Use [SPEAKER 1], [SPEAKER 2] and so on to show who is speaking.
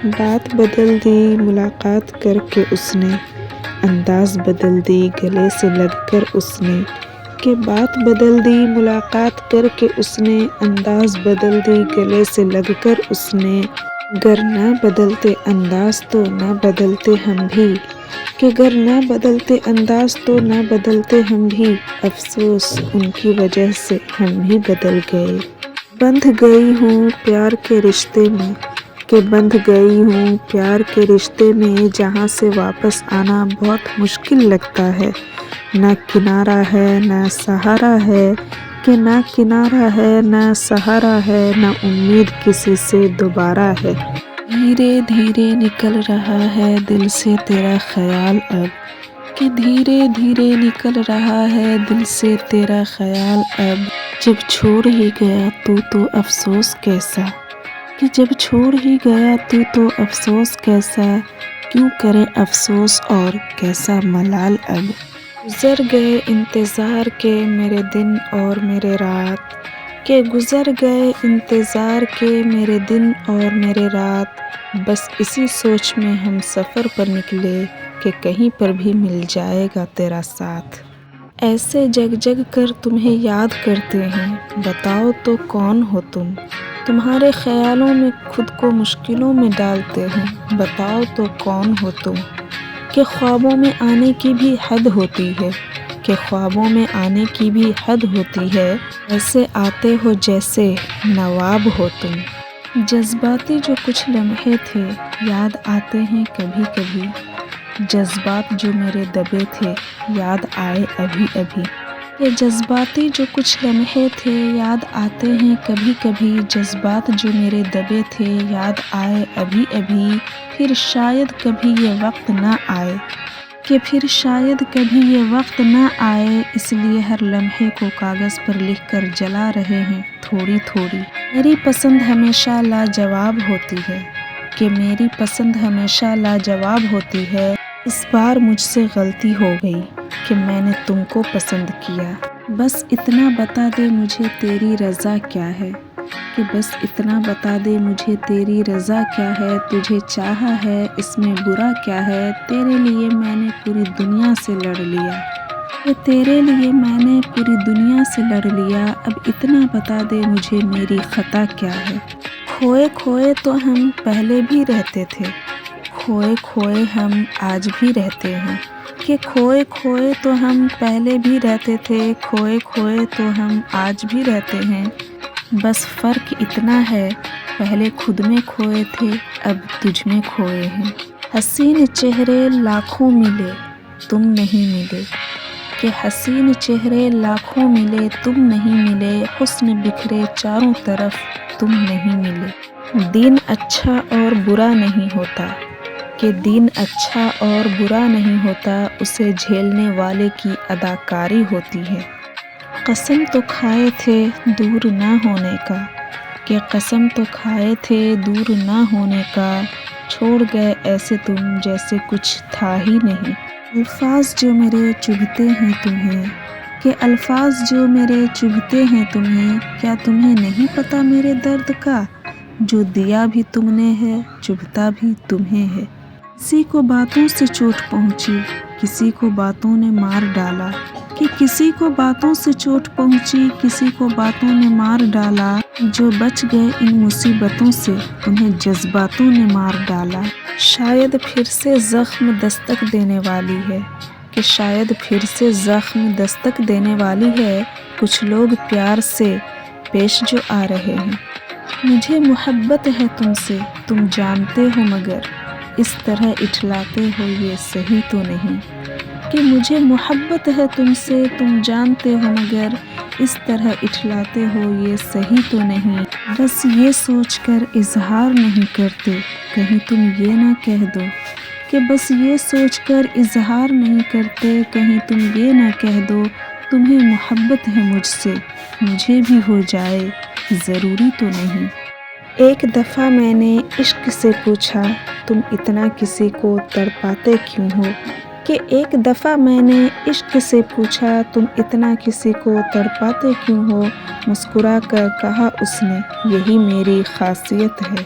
[SPEAKER 1] بات بدل دی ملاقات کر کے اس نے، انداز بدل دی گلے سے لگ کر اس نے، کہ بات بدل دی ملاقات کر کے اس نے، انداز بدل دی گلے سے لگ کر اس نے۔ گر نہ بدلتے انداز تو نہ بدلتے ہم بھی، کہ گر نہ بدلتے انداز تو نہ بدلتے ہم بھی، افسوس ان کی وجہ سے ہم بھی بدل گئے۔ بندھ گئی ہوں پیار کے رشتے میں، کہ بندھ گئی ہوں پیار کے رشتے میں، جہاں سے واپس آنا بہت مشکل لگتا ہے۔ نہ کنارہ ہے نہ سہارا ہے، کہ نہ کنارہ ہے نہ سہارا ہے، نہ امید کسی سے دوبارہ ہے۔ دھیرے دھیرے نکل رہا ہے دل سے تیرا خیال اب، کہ دھیرے دھیرے نکل رہا ہے دل سے تیرا خیال اب۔ جب چھوڑ ہی گیا تو افسوس کیسا، کہ جب چھوڑ ہی گیا تو افسوس کیسا، کیوں کرے افسوس اور کیسا ملال اب۔ گزر گئے انتظار کے میرے دن اور میرے رات، کہ گزر گئے انتظار کے میرے دن اور میرے رات، بس اسی سوچ میں ہم سفر پر نکلے کہ کہیں پر بھی مل جائے گا تیرا ساتھ۔ ایسے جگ جگ کر تمہیں یاد کرتے ہیں، بتاؤ تو کون ہو تم، تمہارے خیالوں میں خود کو مشکلوں میں ڈالتے ہیں، بتاؤ تو کون ہو تم۔ کہ خوابوں میں آنے کی بھی حد ہوتی ہے، کہ خوابوں میں آنے کی بھی حد ہوتی ہے، ایسے آتے ہو جیسے نواب ہو تم۔ جذباتی جو کچھ لمحے تھے یاد آتے ہیں کبھی کبھی، جذبات جو میرے دبے تھے یاد آئے ابھی ابھی۔ کہ جذباتی جو کچھ لمحے تھے یاد آتے ہیں کبھی کبھی، جذبات جو میرے دبے تھے یاد آئے ابھی ابھی، پھر شاید کبھی یہ وقت نہ آئے، کہ پھر شاید کبھی یہ وقت نہ آئے، اس لیے ہر لمحے کو کاغذ پر لکھ کر جلا رہے ہیں تھوڑی تھوڑی۔ میری پسند ہمیشہ لاجواب ہوتی ہے، کہ میری پسند ہمیشہ لاجواب ہوتی ہے، اس بار مجھ سے غلطی ہو گئی کہ میں نے تم کو پسند کیا۔ بس اتنا بتا دے مجھے تیری رضا کیا ہے، کہ بس اتنا بتا دے مجھے تیری رضا کیا ہے، تجھے چاہا ہے اس میں برا کیا ہے، تیرے لیے میں نے پوری دنیا سے لڑ لیا، کہ تیرے لیے میں نے پوری دنیا سے لڑ لیا، اب اتنا بتا دے مجھے میری خطا کیا ہے۔ کھوئے کھوئے تو ہم پہلے بھی رہتے تھے، کھوئے کھوئے ہم آج بھی رہتے ہیں، کہ کھوئے کھوئے تو ہم پہلے بھی رہتے تھے، کھوئے کھوئے تو ہم آج بھی رہتے ہیں، بس فرق اتنا ہے پہلے خود میں کھوئے تھے اب تجھ میں کھوئے ہیں۔ حسین چہرے لاکھوں ملے تم نہیں ملے، کہ حسین چہرے لاکھوں ملے تم نہیں ملے، حسن بکھرے چاروں طرف تم نہیں ملے۔ دین اچھا اور برا نہیں ہوتا، کہ دین اچھا اور برا نہیں ہوتا، اسے جھیلنے والے کی اداکاری ہوتی ہے۔ قسم تو کھائے تھے دور نہ ہونے کا، کہ قسم تو کھائے تھے دور نہ ہونے کا، چھوڑ گئے ایسے تم جیسے کچھ تھا ہی نہیں۔ الفاظ جو میرے چبھتے ہیں تمہیں، کہ الفاظ جو میرے چبھتے ہیں تمہیں، کیا تمہیں نہیں پتہ میرے درد کا، جو دیا بھی تم نے ہے چبھتا بھی تمہیں ہے۔ کسی کو باتوں سے چوٹ پہنچی کسی کو باتوں نے مار ڈالا، کہ کسی کو باتوں سے چوٹ پہنچی کسی کو باتوں نے مار ڈالا، جو بچ گئے ان مصیبتوں سے انہیں جذباتوں نے مار ڈالا۔ شاید پھر سے زخم دستک دینے والی ہے، کہ شاید پھر سے زخم دستک دینے والی ہے، کچھ لوگ پیار سے پیش جو آ رہے ہیں۔ مجھے محبت ہے تم سے تم جانتے ہو، مگر اس طرح اٹھلاتے ہو یہ صحیح تو نہیں، کہ مجھے محبت ہے تم سے تم جانتے ہو، مگر اس طرح اٹھلاتے ہو یہ صحیح تو نہیں۔ بس یہ سوچ کر اظہار نہیں کرتے کہیں تم یہ نہ کہہ دو، کہ بس یہ سوچ کر اظہار نہیں کرتے کہیں تم یہ نہ کہہ دو، تمہیں محبت ہے مجھ سے مجھے بھی ہو جائے ضروری تو نہیں۔ ایک دفعہ میں نے عشق سے پوچھا تم اتنا کسی کو تڑپاتے کیوں ہو، کہ ایک دفعہ میں نے عشق سے پوچھا تم اتنا کسی کو تڑپاتے کیوں ہو، مسکرا کر کہا اس نے یہی میری خاصیت ہے۔